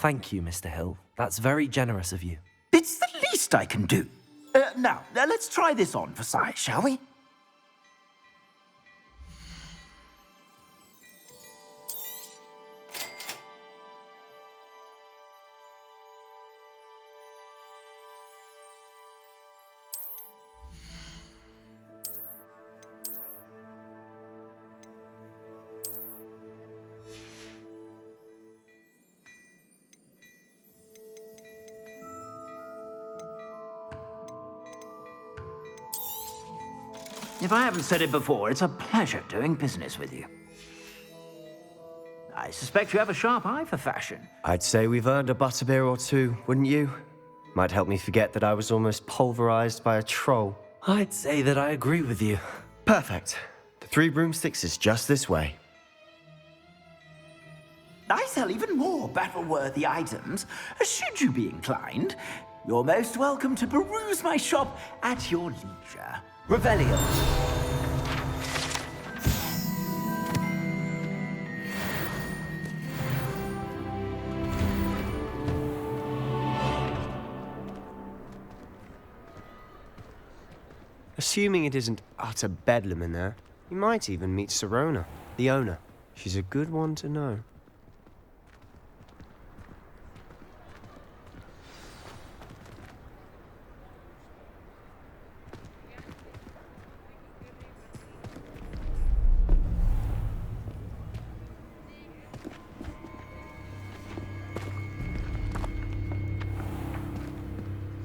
Thank you, Mr. Hill. That's very generous of you. It's the least I can do. Now, let's try this on for size, shall we? If I haven't said it before, it's a pleasure doing business with you. I suspect you have a sharp eye for fashion. I'd say we've earned a butterbeer or two, wouldn't you? Might help me forget that I was almost pulverized by a troll. I'd say that I agree with you. Perfect. The Three Broomsticks is just this way. I sell even more battle-worthy items. Should you be inclined, you're most welcome to peruse my shop at your leisure. Revelio. Assuming it isn't utter bedlam in there, you might even meet Sirona, the owner. She's a good one to know.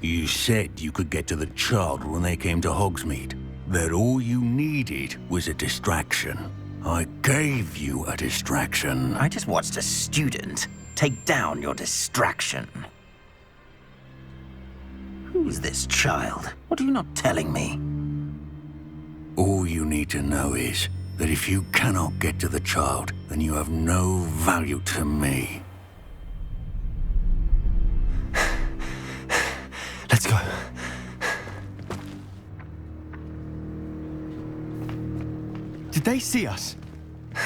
You said you could get to the child when they came to Hogsmeade. That all you needed was a distraction. I gave you a distraction. I just watched a student take down your distraction. Who's this child? What are you not telling me? All you need to know is that if you cannot get to the child, then you have no value to me. Let's go. Did they see us?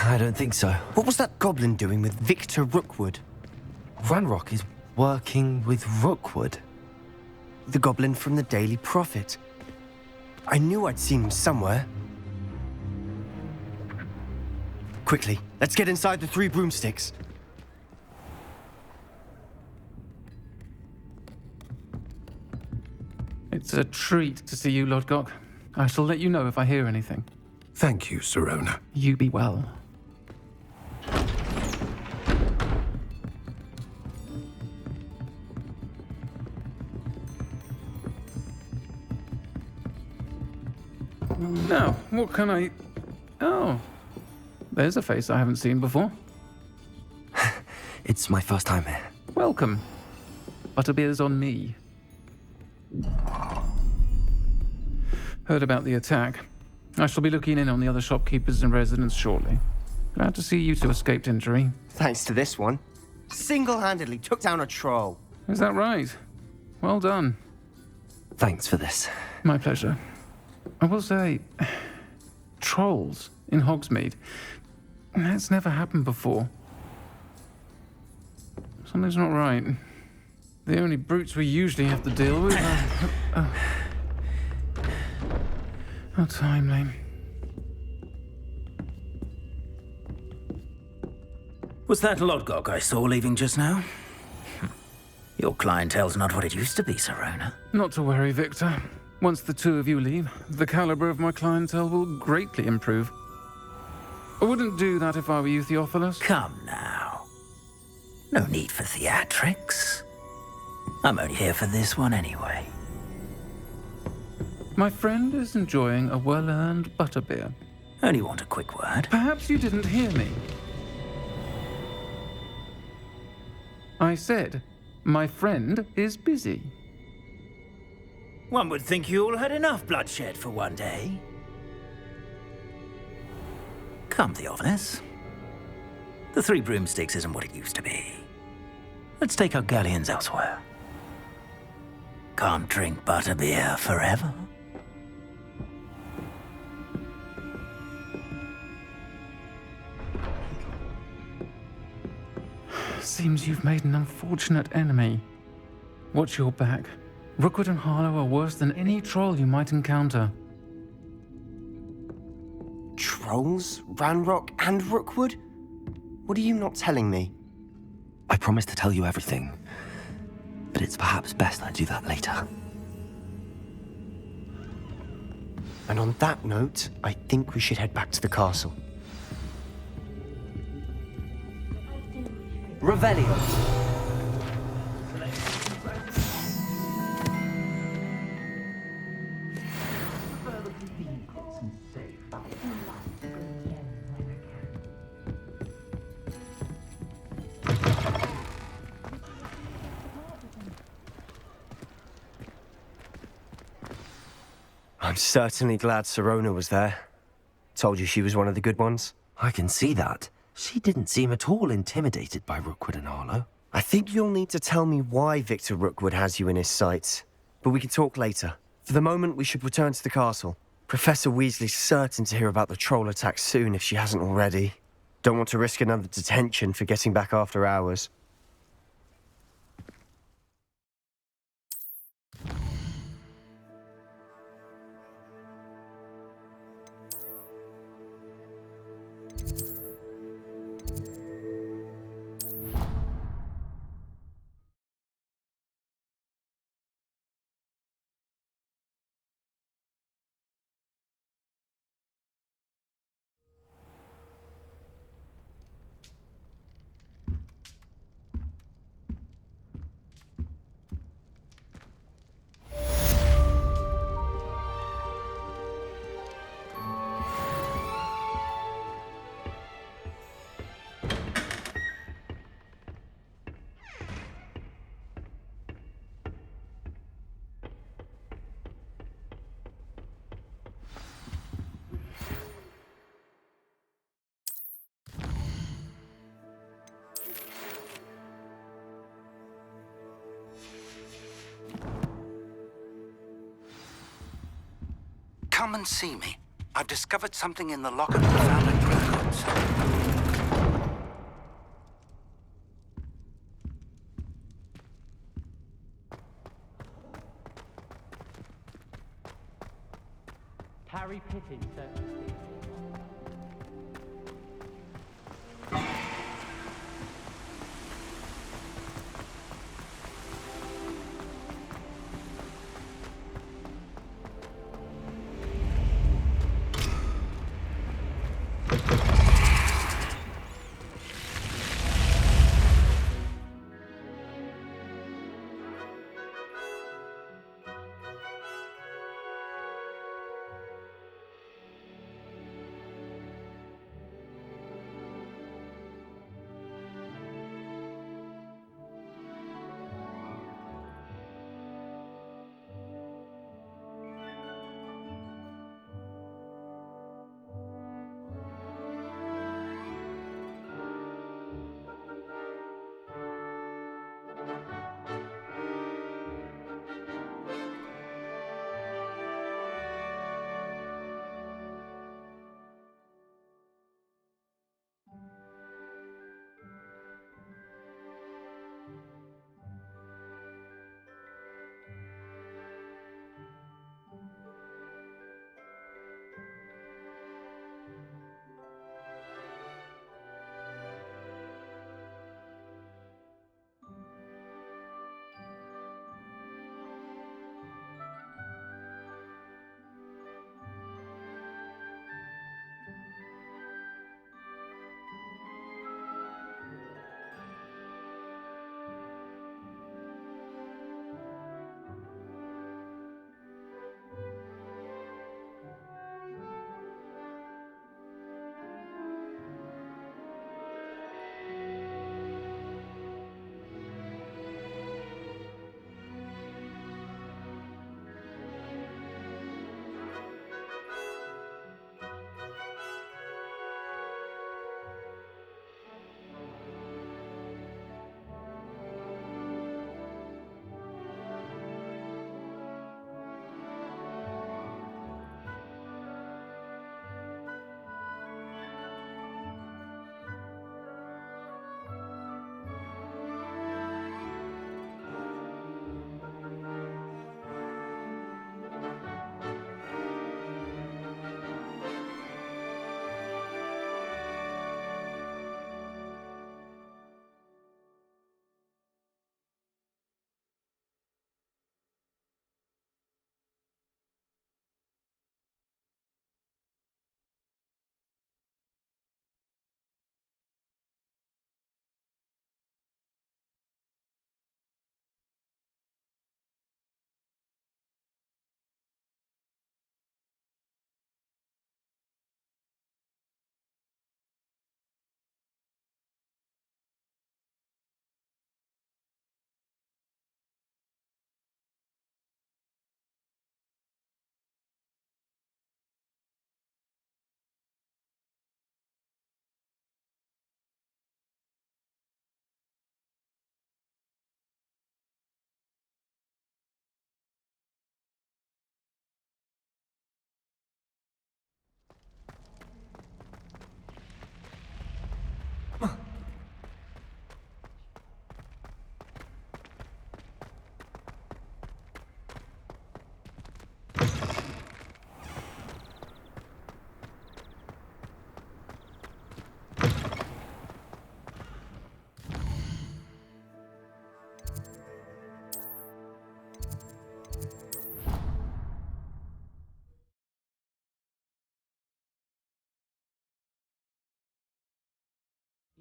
I don't think so. What was that goblin doing with Victor Rookwood? Ranrock is working with Rookwood. The goblin from the Daily Prophet. I knew I'd seen him somewhere. Quickly, let's get inside the Three Broomsticks. It's a treat to see you, Lodgok. I shall let you know if I hear anything. Thank you, Sirona. You be well. Now, what can I... Oh, there's a face I haven't seen before. It's my first time here. Welcome. Butterbeer's on me. Heard about the attack. I shall be looking in on the other shopkeepers and residents shortly. Glad to see you two escaped injury. Thanks to this one. Single-handedly took down a troll. Is that right? Well done. Thanks for this. My pleasure. I will say, trolls in Hogsmeade. That's never happened before. Something's not right. The only brutes we usually have to deal with are... How timely. Was that Lodgok I saw leaving just now? Your clientele's not what it used to be, Sirona. Not to worry, Victor. Once the two of you leave, the caliber of my clientele will greatly improve. I wouldn't do that if I were you, Theophilus. Come now. No need for theatrics. I'm only here for this one anyway. My friend is enjoying a well-earned butterbeer. Only want a quick word. Perhaps you didn't hear me. I said, my friend is busy. One would think you all had enough bloodshed for one day. Come, Theophilus. The Three Broomsticks isn't what it used to be. Let's take our galleons elsewhere. Can't drink butterbeer forever. Seems you've made an unfortunate enemy. Watch your back. Rookwood and Harlow are worse than any troll you might encounter. Trolls? Ranrock and Rookwood? What are you not telling me? I promised to tell you everything, but it's perhaps best I do that later. And on that note, I think we should head back to the castle. Revelio. I'm certainly glad Sirona was there. Told you she was one of the good ones. I can see that. She didn't seem at all intimidated by Rookwood and Harlow. I think you'll need to tell me why Victor Rookwood has you in his sights. But we can talk later. For the moment, we should return to the castle. Professor Weasley's certain to hear about the troll attack soon if she hasn't already. Don't want to risk another detention for getting back after hours. Come and see me. I've discovered something in the locker we found at Rookwood's. Harry Pippin, sir.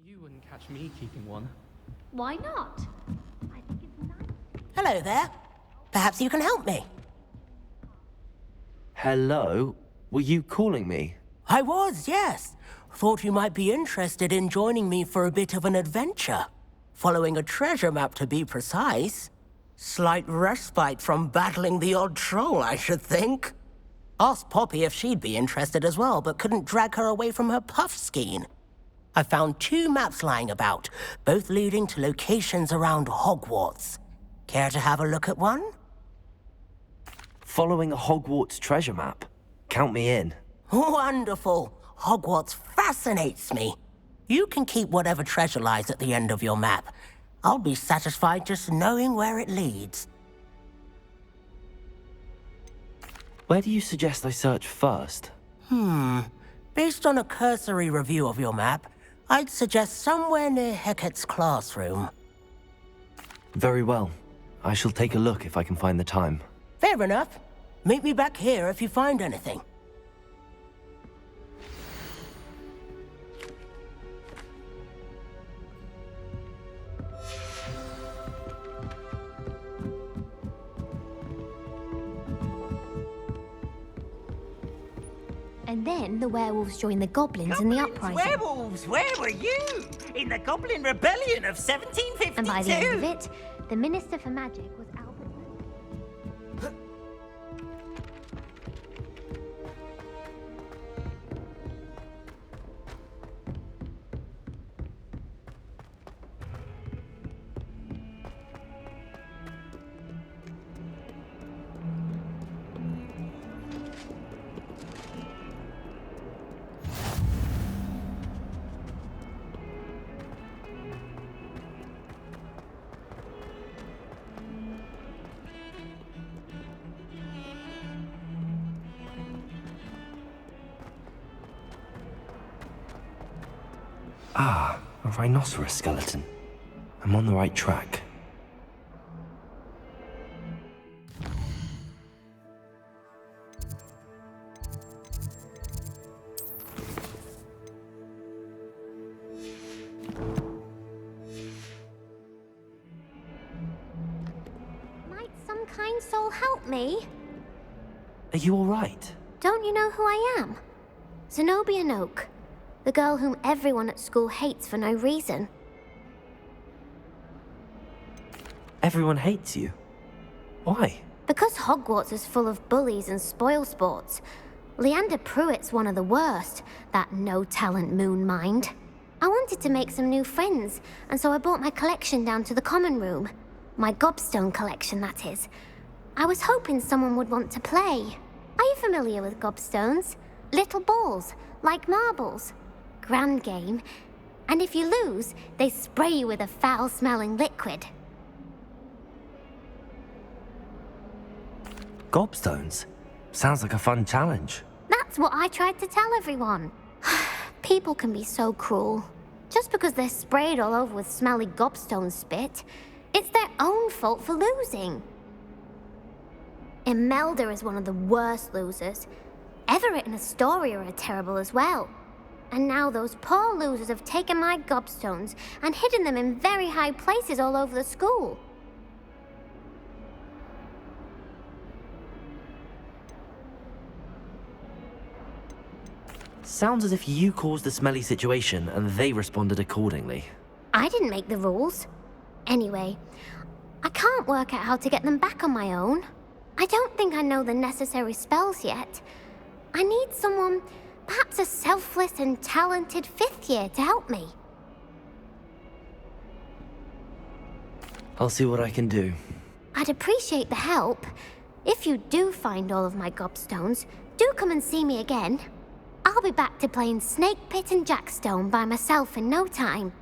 You wouldn't catch me keeping one. Why not? I think it's nice. Hello there. Perhaps you can help me. Hello? Were you calling me? I was, yes. Thought you might be interested in joining me for a bit of an adventure. Following a treasure map, to be precise. Slight respite from battling the odd troll, I should think. Asked Poppy if she'd be interested as well, but couldn't drag her away from her puff skein. I found 2 maps lying about, both leading to locations around Hogwarts. Care to have a look at one? Following a Hogwarts treasure map? Count me in. Wonderful. Hogwarts fascinates me. You can keep whatever treasure lies at the end of your map. I'll be satisfied just knowing where it leads. Where do you suggest I search first? Based on a cursory review of your map, I'd suggest somewhere near Hecat's classroom. Very well. I shall take a look if I can find the time. Fair enough. Meet me back here if you find anything. And then the werewolves joined the goblins in the uprising. Werewolves, where were you? In the Goblin Rebellion of 1752. And by the end of it, the Minister for Magic was Albert. Ah, a rhinoceros skeleton. I'm on the right track. Might some kind soul help me? Are you all right? Don't you know who I am? Zenobia Noak. The girl whom everyone at school hates for no reason. Everyone hates you. Why? Because Hogwarts is full of bullies and spoilsports. Leander Pruitt's one of the worst, that no-talent moon mind. I wanted to make some new friends, and so I brought my collection down to the common room. My gobstone collection, that is. I was hoping someone would want to play. Are you familiar with gobstones? Little balls, like marbles. Grand game. And if you lose, they spray you with a foul-smelling liquid. Gobstones? Sounds like a fun challenge. That's what I tried to tell everyone. People can be so cruel. Just because they're sprayed all over with smelly gobstone spit, it's their own fault for losing. Imelda is one of the worst losers. Everett and Astoria are terrible as well. And now those poor losers have taken my gobstones and hidden them in very high places all over the school. Sounds as if you caused the smelly situation and they responded accordingly. I didn't make the rules. Anyway, I can't work out how to get them back on my own. I don't think I know the necessary spells yet. I need someone, perhaps a selfless and talented 5th year to help me. I'll see what I can do. I'd appreciate the help. If you do find all of my gobstones, do come and see me again. I'll be back to playing Snake Pit and Jackstone by myself in no time.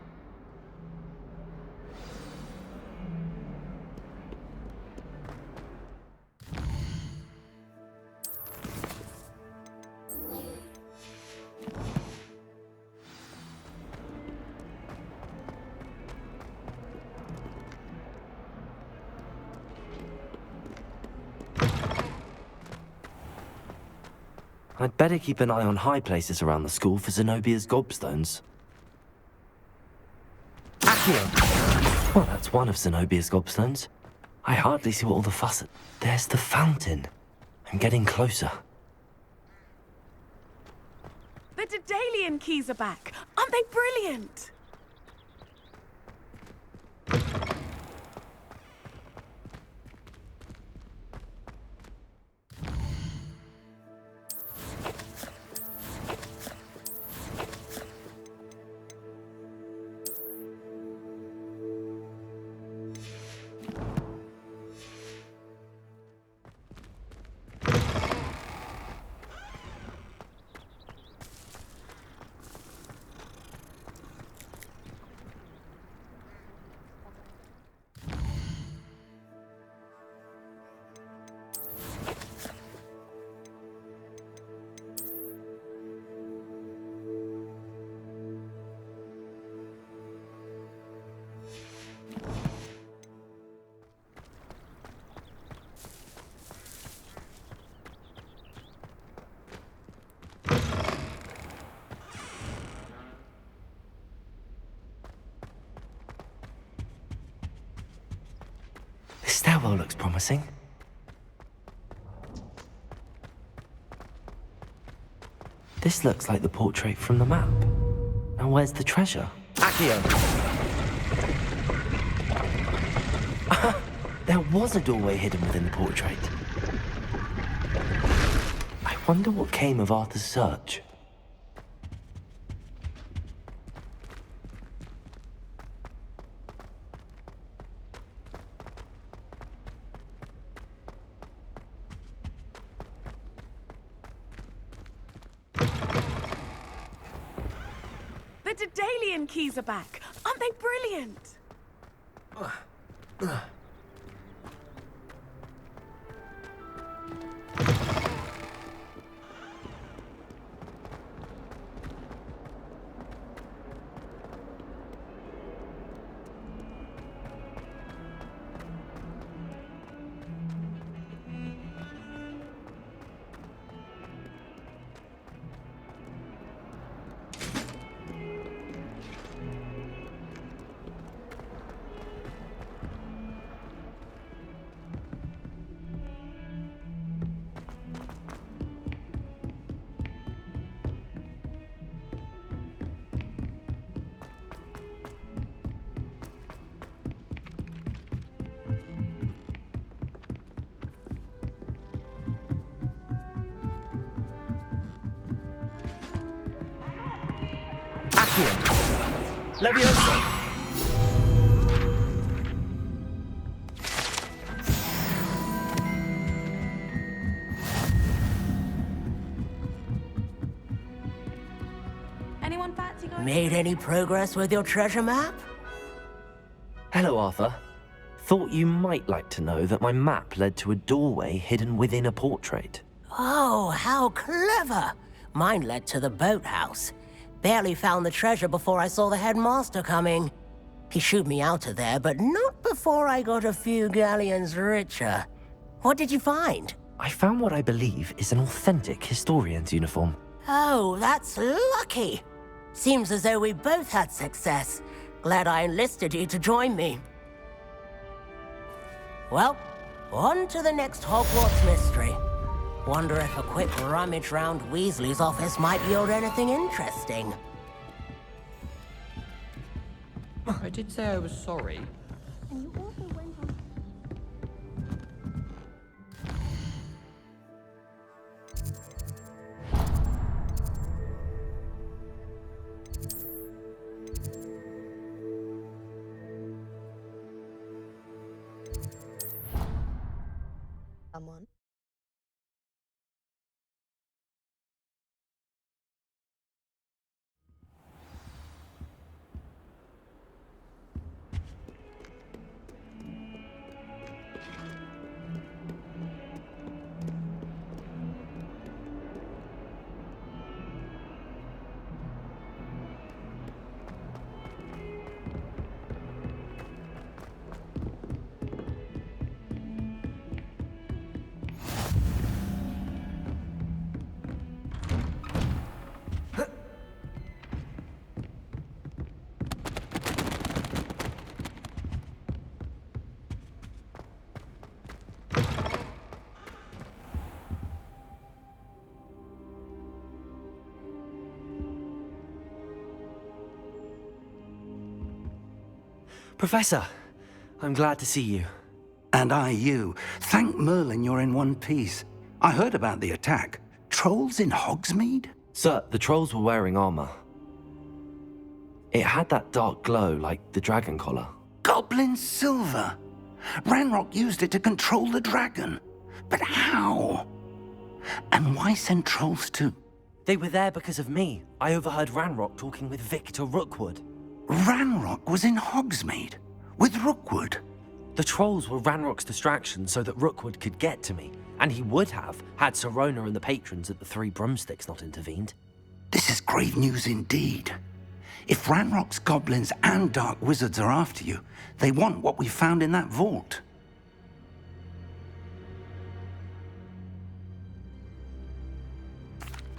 I'd better keep an eye on high places around the school for Zenobia's gobstones. Accio! Well, that's one of Zenobia's gobstones. I hardly see what all the fuss... There's the fountain. I'm getting closer. The Daedalian keys are back. Aren't they brilliant? This stairwell looks promising. This looks like the portrait from the map. Now where's the treasure? Accio! There was a doorway hidden within the portrait. I wonder what came of Arthur's search. The Daedalian keys are back. Aren't they brilliant? Leviosa! Anyone fancy going? Made any progress with your treasure map? Hello, Arthur. Thought you might like to know that my map led to a doorway hidden within a portrait. Oh, how clever! Mine led to the boathouse. Barely found the treasure before I saw the headmaster coming. He shooed me out of there, but not before I got a few galleons richer. What did you find? I found what I believe is an authentic historian's uniform. Oh, that's lucky. Seems as though we both had success. Glad I enlisted you to join me. Well, on to the next Hogwarts mystery. Wonder if a quick rummage round Weasley's office might yield anything interesting. I did say I was sorry. And you also went on... Someone. Professor, I'm glad to see you. And I you. Thank Merlin you're in one piece. I heard about the attack. Trolls in Hogsmeade? Sir, the trolls were wearing armor. It had that dark glow like the dragon collar. Goblin silver. Ranrock used it to control the dragon. But how? And why send trolls too? They were there because of me. I overheard Ranrock talking with Victor Rookwood. Ranrock was in Hogsmeade? With Rookwood? The trolls were Ranrock's distraction so that Rookwood could get to me. And he would have, had Sirona and the patrons at the Three Broomsticks not intervened. This is grave news indeed. If Ranrock's goblins and dark wizards are after you, they want what we found in that vault.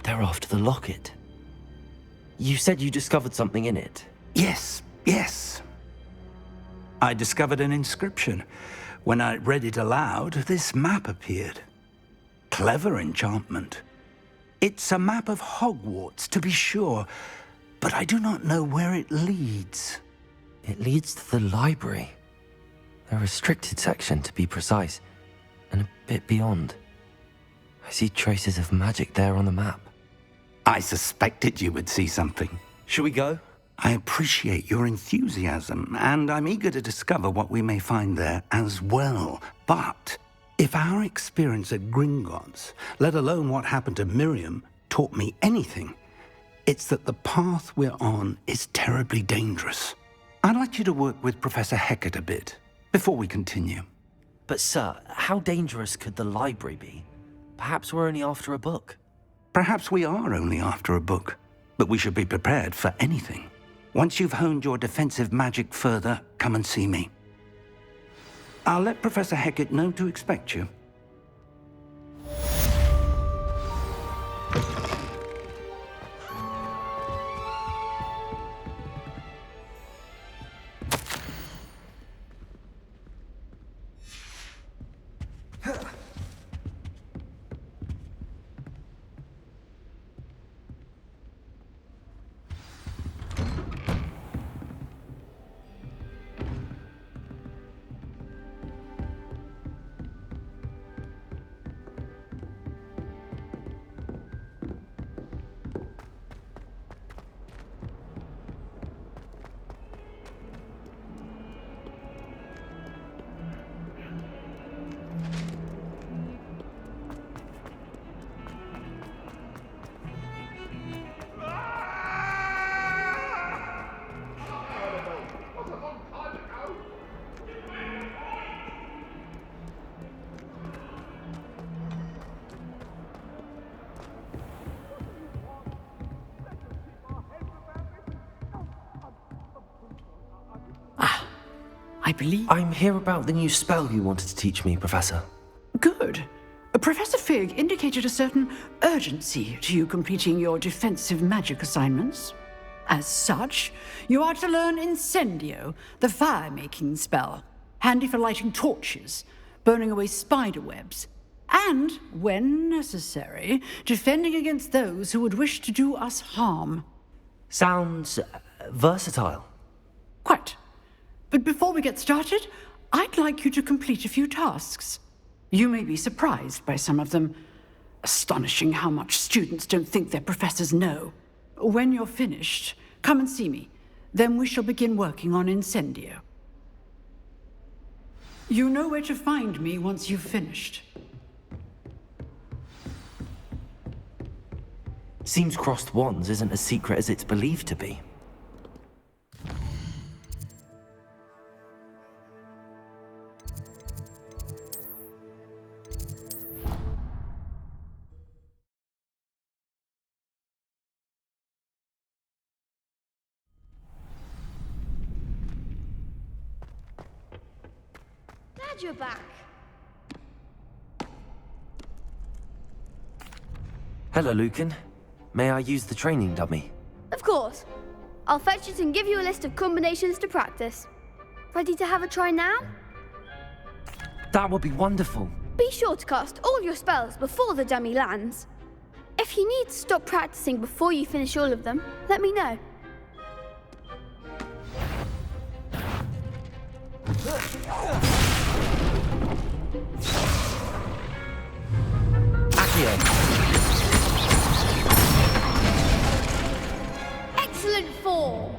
They're after the locket. You said you discovered something in it. Yes. I discovered an inscription. When I read it aloud, this map appeared. Clever enchantment. It's a map of Hogwarts, to be sure, but I do not know where it leads. It leads to the library. A restricted section, to be precise, and a bit beyond. I see traces of magic there on the map. I suspected you would see something. Shall we go? I appreciate your enthusiasm, and I'm eager to discover what we may find there as well. But if our experience at Gringotts, let alone what happened to Miriam, taught me anything, it's that the path we're on is terribly dangerous. I'd like you to work with Professor Hecat a bit before we continue. But sir, how dangerous could the library be? Perhaps we're only after a book. Perhaps we are only after a book, but we should be prepared for anything. Once you've honed your defensive magic further, come and see me. I'll let Professor Hecat know to expect you. I believe... I'm here about the new spell you wanted to teach me, Professor. Good. Professor Fig indicated a certain urgency to you completing your defensive magic assignments. As such, you are to learn Incendio, the fire-making spell, handy for lighting torches, burning away spider webs, and, when necessary, defending against those who would wish to do us harm. Sounds versatile. Quite. But before we get started, I'd like you to complete a few tasks. You may be surprised by some of them. Astonishing how much students don't think their professors know. When you're finished, come and see me. Then we shall begin working on Incendio. You know where to find me once you've finished. Seems crossed wands isn't as secret as it's believed to be. Glad you're back. Hello, Lucan. May I use the training dummy? Of course. I'll fetch it and give you a list of combinations to practice. Ready to have a try now? That would be wonderful. Be sure to cast all your spells before the dummy lands. If you need to stop practicing before you finish all of them, let me know. Accio. Excellent form.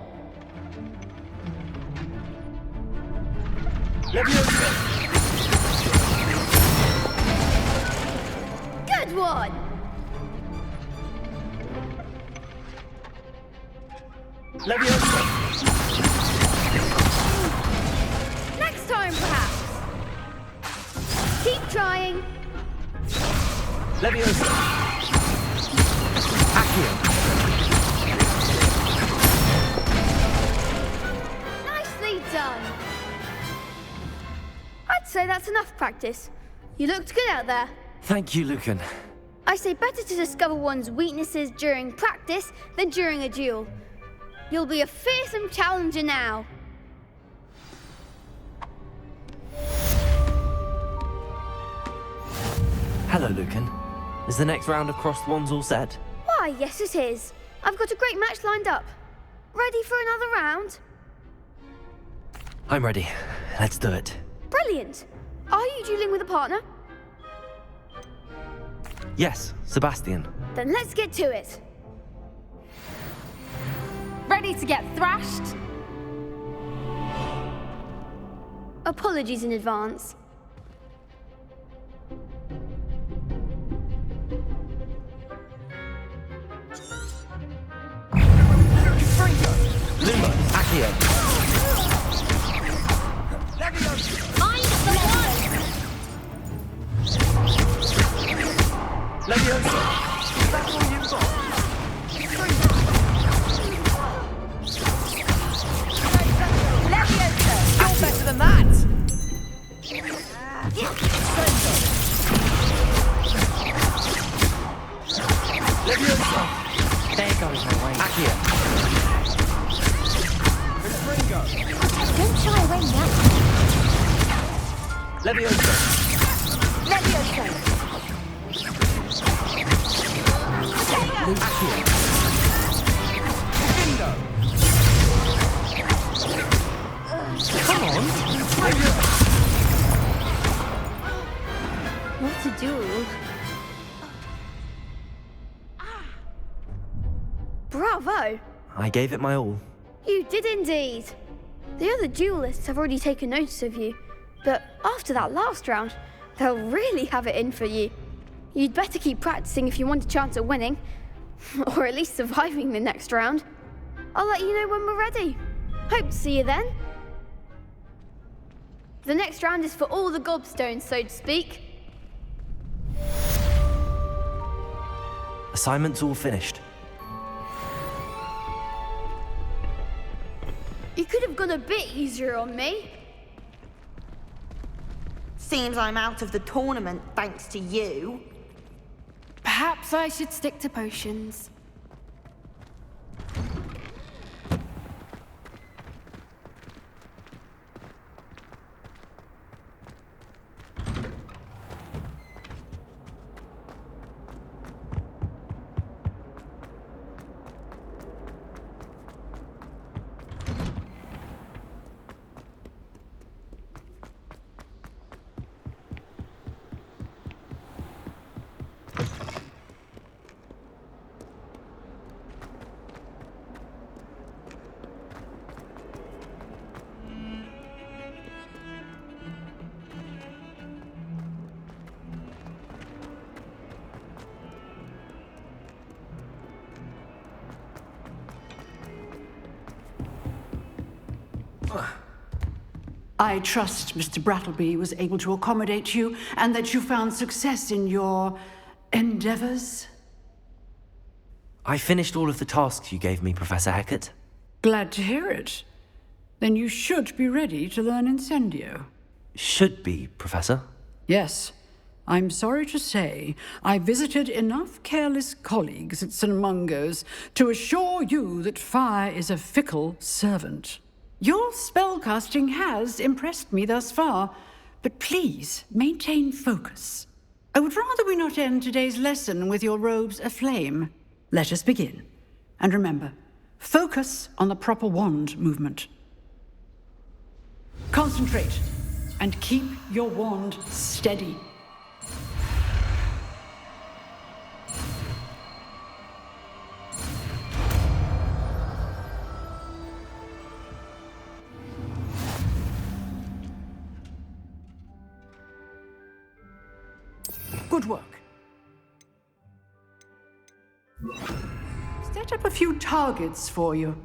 Good one. Next time, perhaps. Keep trying. Leviosa. Accio. Nicely done. I'd say that's enough practice. You looked good out there. Thank you, Lucan. I say better to discover one's weaknesses during practice than during a duel. You'll be a fearsome challenger now. Hello, Lucan. Is the next round of Crossed Wands all set? Why, yes it is. I've got a great match lined up. Ready for another round? I'm ready. Let's do it. Brilliant. Are you dueling with a partner? Yes, Sebastian. Then let's get to it. Ready to get thrashed? Apologies in advance. Lumos. Accio. I'm the one! Leviosa. That's all you've got. Leviosa! You're better than that! Leviosa. There goes my way. Accio. Don't shy away now. Leviosa. Leviosa! Accio. Come on. What a duel. Bravo! I gave it my all. You did indeed. The other duelists have already taken notice of you, but after that last round, they'll really have it in for you. You'd better keep practicing if you want a chance at winning, or at least surviving the next round. I'll let you know when we're ready. Hope to see you then. The next round is for all the gobstones, so to speak. Assignment's all finished. You could have gone a bit easier on me. Seems I'm out of the tournament thanks to you. Perhaps I should stick to potions. I trust Mr. Brattleby was able to accommodate you and that you found success in your endeavors. I finished all of the tasks you gave me, Professor Hecat. Glad to hear it. Then you should be ready to learn Incendio. Should be, Professor. Yes. I'm sorry to say, I visited enough careless colleagues at St. Mungo's to assure you that fire is a fickle servant. Your spellcasting has impressed me thus far, but please maintain focus. I would rather we not end today's lesson with your robes aflame. Let us begin. And remember, focus on the proper wand movement. Concentrate, and keep your wand steady. Good work. Set up a few targets for you.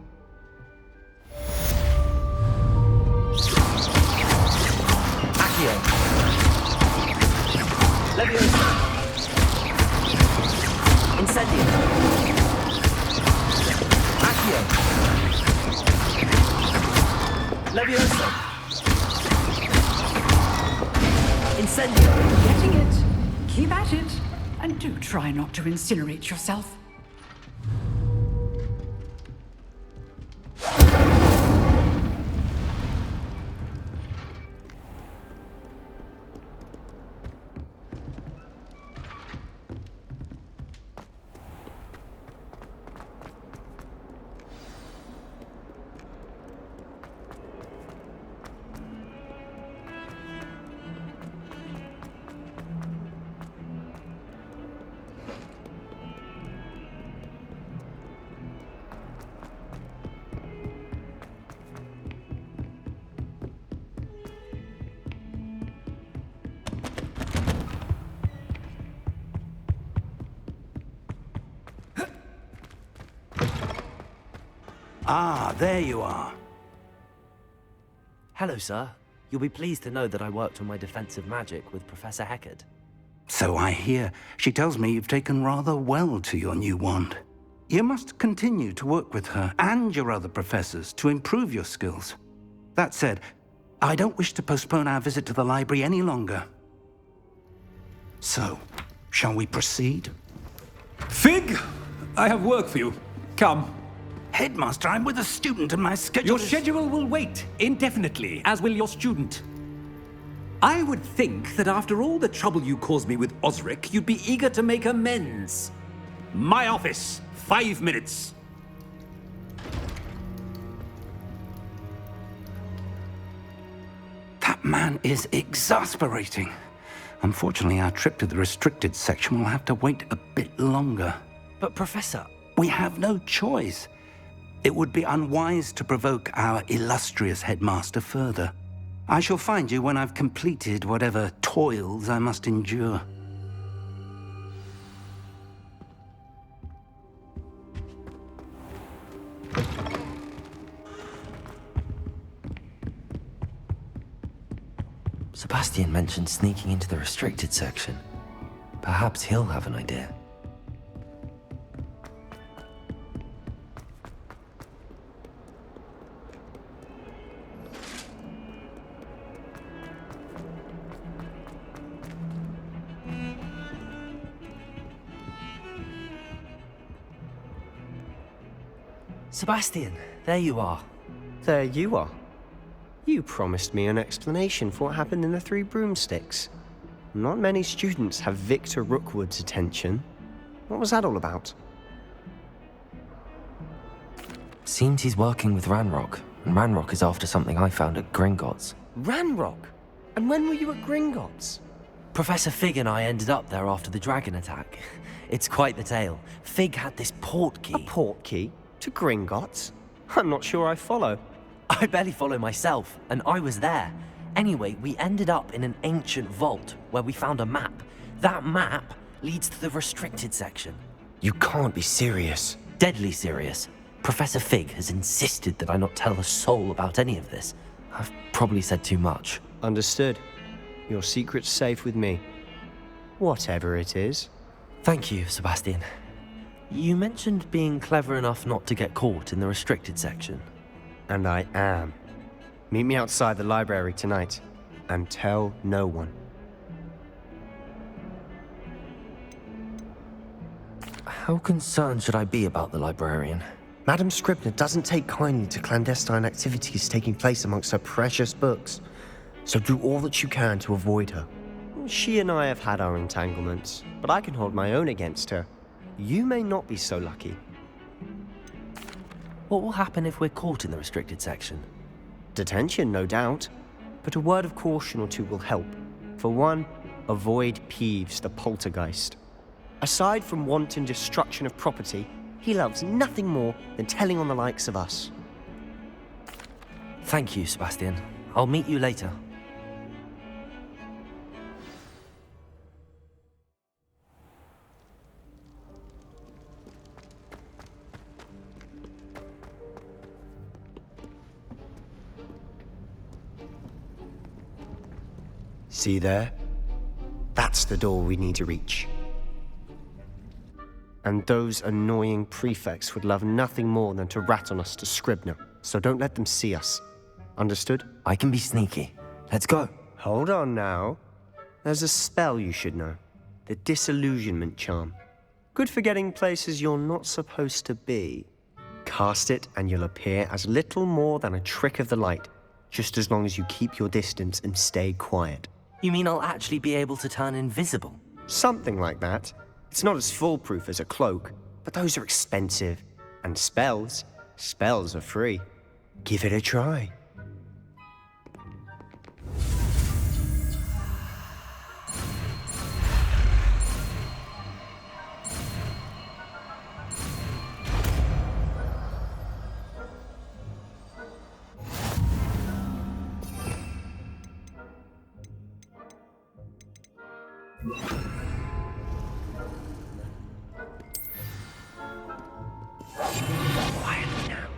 Accio. Leviosa. Incendio. Accio. Leviosa. Incendio. Getting it. Keep at it. And do try not to incinerate yourself. Ah, there you are. Hello, sir. You'll be pleased to know that I worked on my defensive magic with Professor Heckard. So I hear. She tells me you've taken rather well to your new wand. You must continue to work with her and your other professors to improve your skills. That said, I don't wish to postpone our visit to the library any longer. So, shall we proceed? Fig! I have work for you. Come. Headmaster, I'm with a student and my schedule Your schedule will wait indefinitely, as will your student. I would think that after all the trouble you caused me with Osric, you'd be eager to make amends. My office, 5 minutes. That man is exasperating. Unfortunately, our trip to the restricted section will have to wait a bit longer. But, Professor... We have no choice. It would be unwise to provoke our illustrious headmaster further. I shall find you when I've completed whatever toils I must endure. Sebastian mentioned sneaking into the restricted section. Perhaps he'll have an idea. Sebastian, there you are. There you are. You promised me an explanation for what happened in the Three Broomsticks. Not many students have Victor Rookwood's attention. What was that all about? Seems he's working with Ranrock, and Ranrock is after something I found at Gringotts. Ranrock? And when were you at Gringotts? Professor Fig and I ended up there after the dragon attack. It's quite the tale. Fig had this port key. A port key? To Gringotts? I'm not sure I follow. I barely follow myself, and I was there. Anyway, we ended up in an ancient vault where we found a map. That map leads to the restricted section. You can't be serious. Deadly serious. Professor Fig has insisted that I not tell a soul about any of this. I've probably said too much. Understood. Your secret's safe with me. Whatever it is. Thank you, Sebastian. You mentioned being clever enough not to get caught in the restricted section. And I am. Meet me outside the library tonight, and tell no one. How concerned should I be about the librarian? Madam Scribner doesn't take kindly to clandestine activities taking place amongst her precious books, so do all that you can to avoid her. She and I have had our entanglements, but I can hold my own against her. You may not be so lucky. What will happen if we're caught in the restricted section? Detention, no doubt. but a word of caution or two will help. For one, avoid Peeves, the poltergeist. Aside from wanton destruction of property, he loves nothing more than telling on the likes of us. Thank you, Sebastian. I'll meet you later. See there? That's the door we need to reach. And those annoying prefects would love nothing more than to rat on us to Scribner, so don't let them see us. Understood? I can be sneaky. Let's go. Hold on now. There's a spell you should know. The Disillusionment Charm. Good for getting places you're not supposed to be. Cast it and you'll appear as little more than a trick of the light, just as long as you keep your distance and stay quiet. You mean I'll actually be able to turn invisible? Something like that. It's not as foolproof as a cloak, but those are expensive. And spells are free. Give it a try. Quietly now.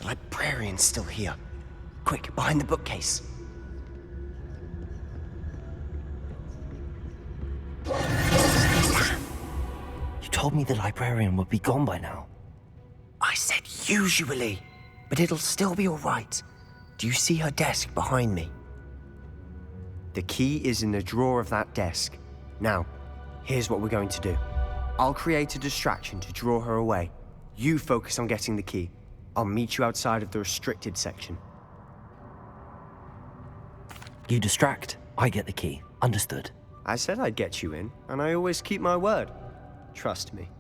The librarian's still here. Quick, behind the bookcase. You told me the librarian would be gone by now. I said usually, but it'll still be all right. Do you see her desk behind me? The key is in the drawer of that desk. Now, here's what we're going to do. I'll create a distraction to draw her away. You focus on getting the key. I'll meet you outside of the restricted section. You distract, I get the key. Understood. I said I'd get you in, and I always keep my word. Trust me.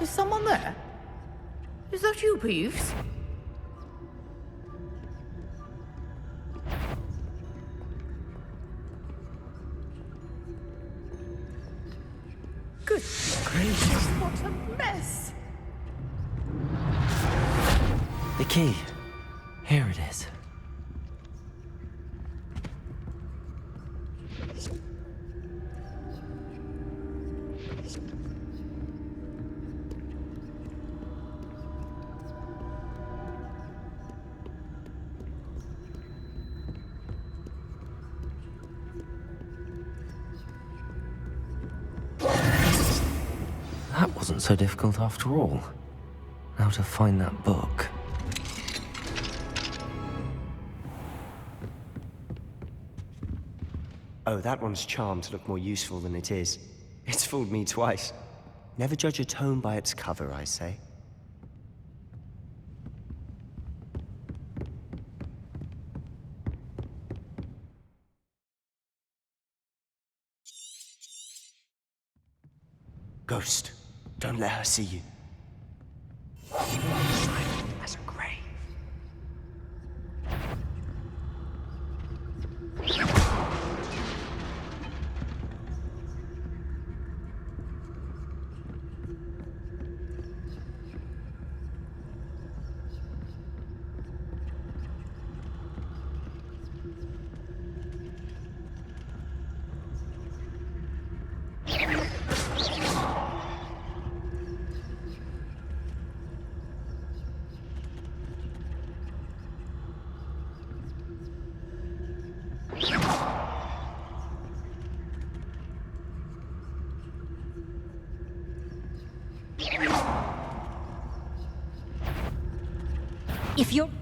Is someone there? Is that you, Peeves? Good gracious, what a mess! The key. Here it is. That wasn't so difficult after all. Now to find that book. Oh, that one's charmed to look more useful than it is. It's fooled me twice. Never judge a tome by its cover, I say. Ghost, don't let her see you. Silent as a grave.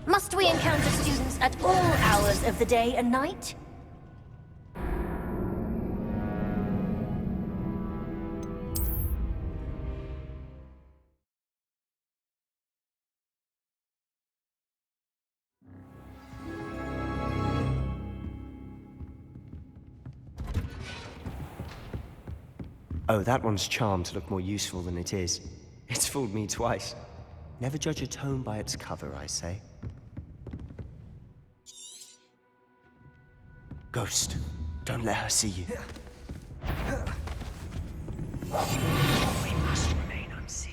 Must we encounter students at all hours of the day and night? Oh, that one's charmed to look more useful than it is. It's fooled me twice. Never judge a tome by its cover, I say. Ghost, don't let her see you. We must remain unseen.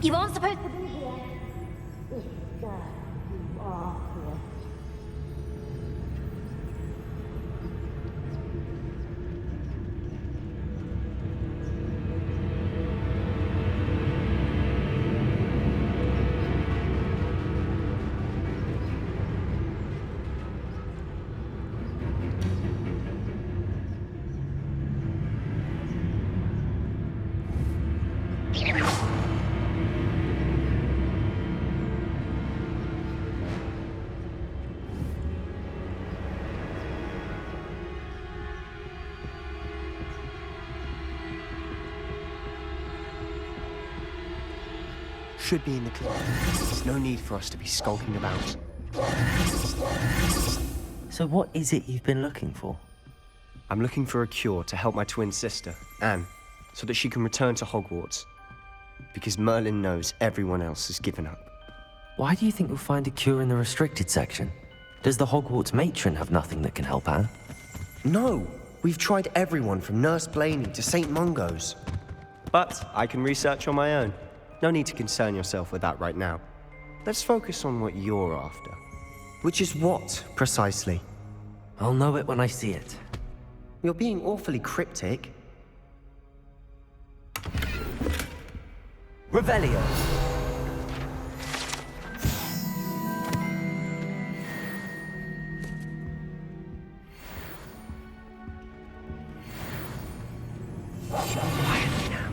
You aren't supposed to be here. If you are here. Should be in the clear. There's no need for us to be skulking about. So what is it you've been looking for? I'm looking for a cure to help my twin sister, Anne, so that she can return to Hogwarts. Because Merlin knows everyone else has given up. Why do you think you'll find a cure in the restricted section? Does the Hogwarts matron have nothing that can help Anne? No! We've tried everyone from Nurse Blaney to St. Mungo's. But I can research on my own. No need to concern yourself with that right now. Let's focus on what you're after. Which is what, precisely? I'll know it when I see it. You're being awfully cryptic. Revelio. Quietly now.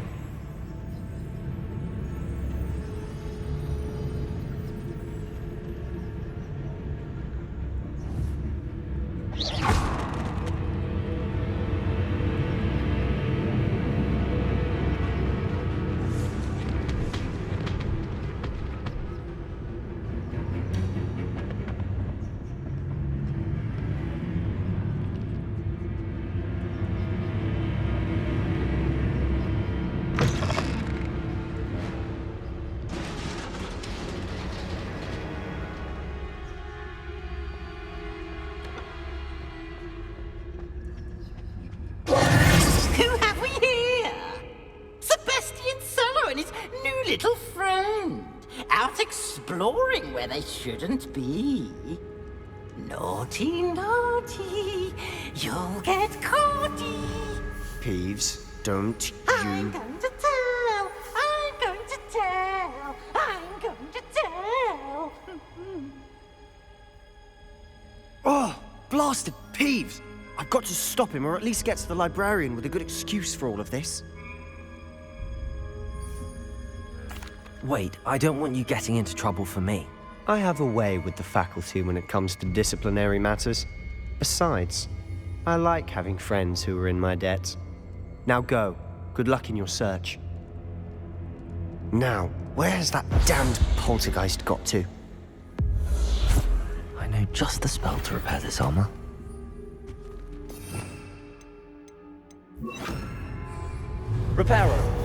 Who have we here? Sebastian and his new little friend, out exploring where they shouldn't be. Naughty, naughty, you'll get caughty. Peeves, don't you... I'm going to tell, I'm going to tell, I'm bastard Peeves! I've got to stop him, or at least get to the librarian with a good excuse for all of this. Wait, I don't want you getting into trouble for me. I have a way with the faculty when it comes to disciplinary matters. Besides, I like having friends who are in my debt. Now go. Good luck in your search. Now, where has that damned poltergeist got to? I know just the spell to repair this armor. Reparo!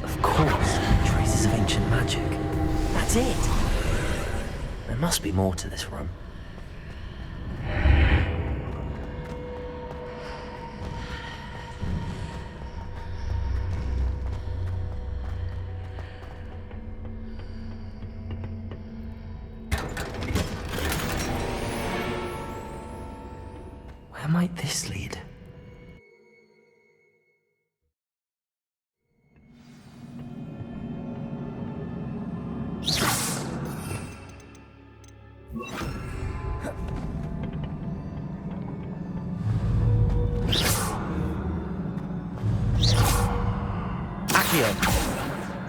Of course, traces of ancient magic. That's it. There must be more to this room. Where might this lead? Accio!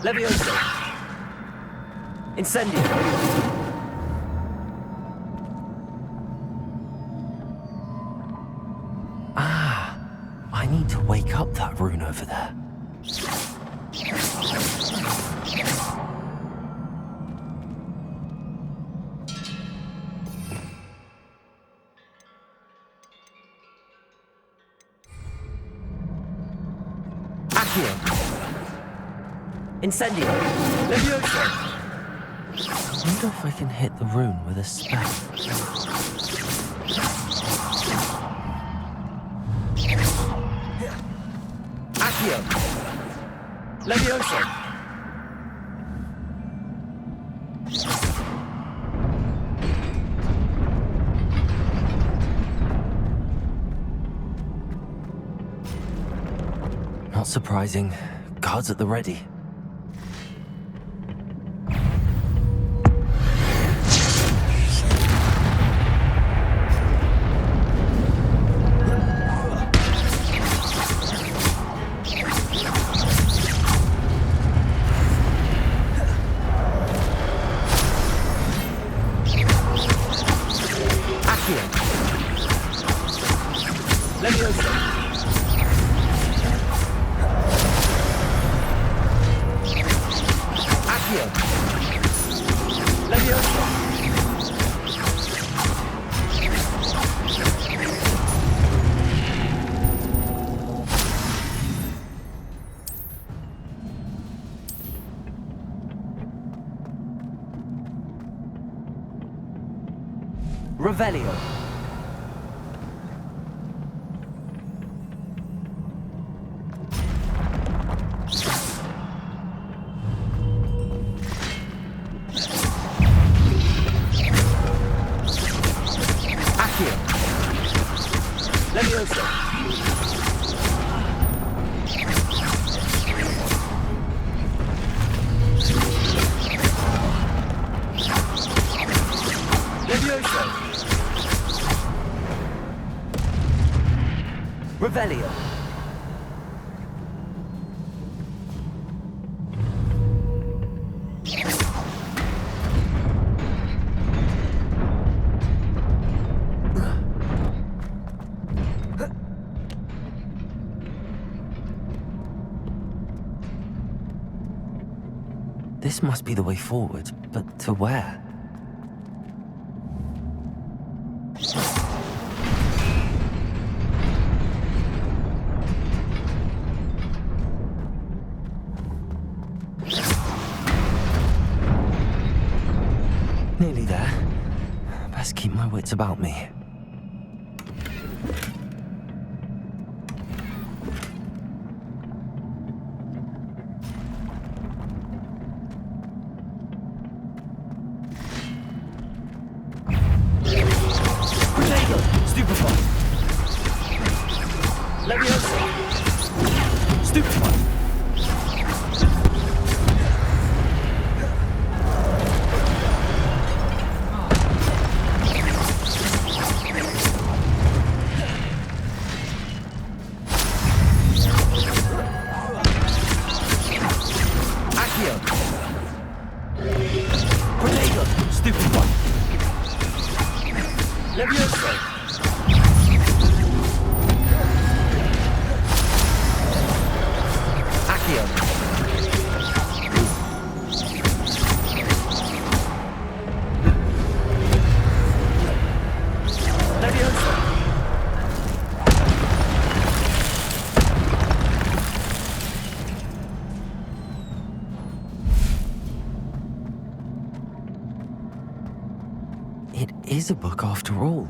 Levioso! Incendio! I need to wake up that rune over there. Accio! Incendio! Levioso! I wonder if I can hit the rune with a spell. Accio! Levioso! Not surprising. Guards at the ready. Revelio. Accio. Levioso. Levioso. This must be the way forward, but to where? Nearly there. Best keep my wits about me. It is a book after all.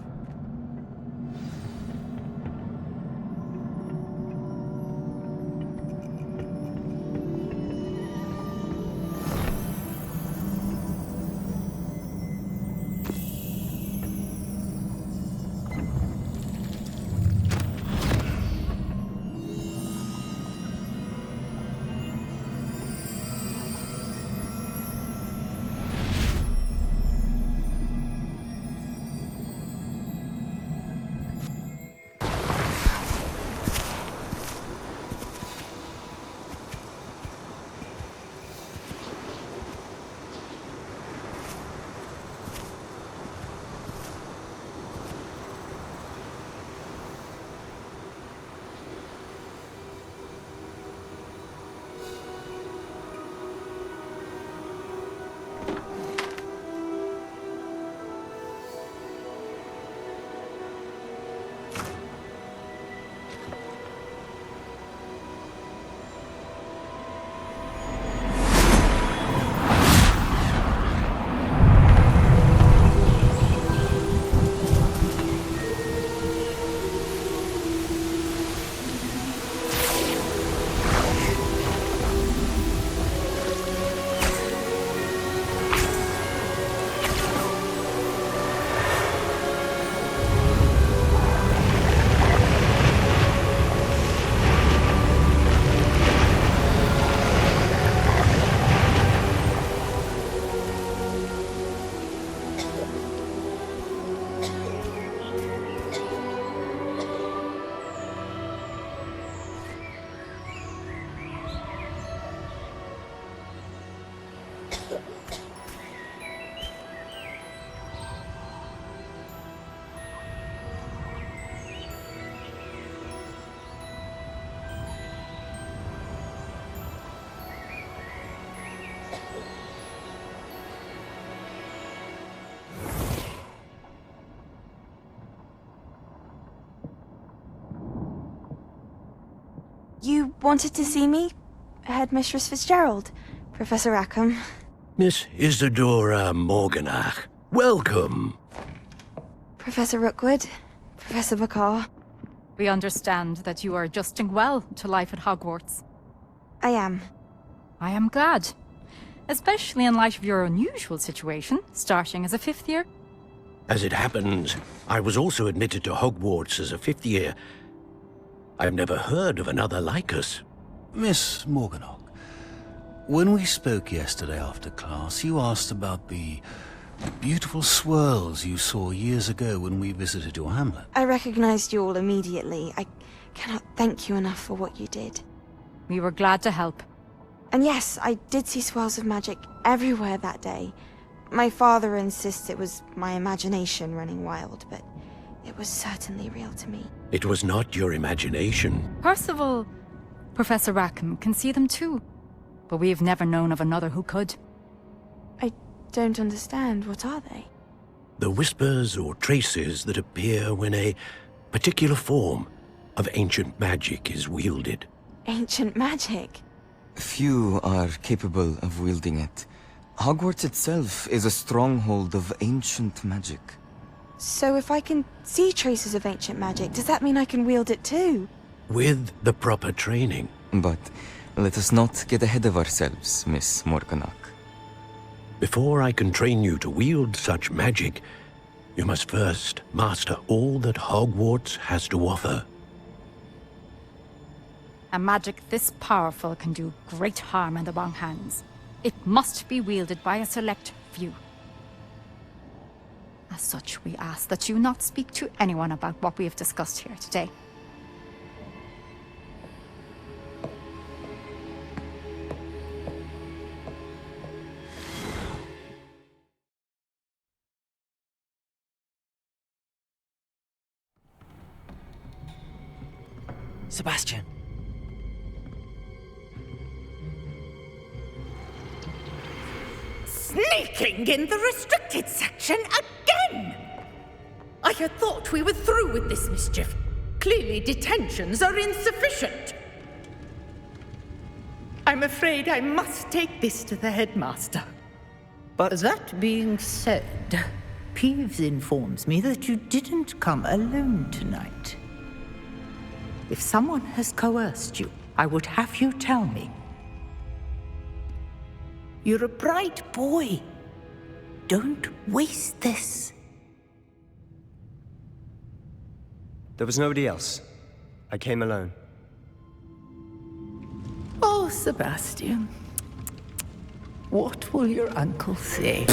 You wanted to see me? Headmistress Fitzgerald, Professor Rackham. Miss Isadora Morganach, welcome. Professor Rookwood, Professor Bakar. We understand that you are adjusting well to life at Hogwarts. I am. I am glad. Especially in light of your unusual situation, starting as a 5th year. As it happens, I was also admitted to Hogwarts as a 5th year. I've never heard of another like us. Miss Morganach, when we spoke yesterday after class, you asked about the beautiful swirls you saw years ago when we visited your hamlet. I recognized you all immediately. I cannot thank you enough for what you did. We were glad to help. And yes, I did see swirls of magic everywhere that day. My father insists it was my imagination running wild, but it was certainly real to me. It was not your imagination. Percival, Professor Rackham can see them too. But we have never known of another who could. don't understand. What are they? The whispers or traces that appear when a particular form of ancient magic is wielded. Ancient magic? Few are capable of wielding it. Hogwarts itself is a stronghold of ancient magic. So if I can see traces of ancient magic, does that mean I can wield it too? With the proper training. But let us not get ahead of ourselves, Miss Morganach. Before I can train you to wield such magic, you must first master all that Hogwarts has to offer. A magic this powerful can do great harm in the wrong hands. It must be wielded by a select few. As such, we ask that you not speak to anyone about what we have discussed here today. Sebastian. Sneaking in the restricted section again! I had thought we were through with this mischief. Clearly detentions are insufficient. I'm afraid I must take this to the headmaster. But that being said, Peeves informs me that you didn't come alone tonight. If someone has coerced you, I would have you tell me. You're a bright boy. Don't waste this. there was nobody else. I came alone. Oh, Sebastian. What will your uncle say?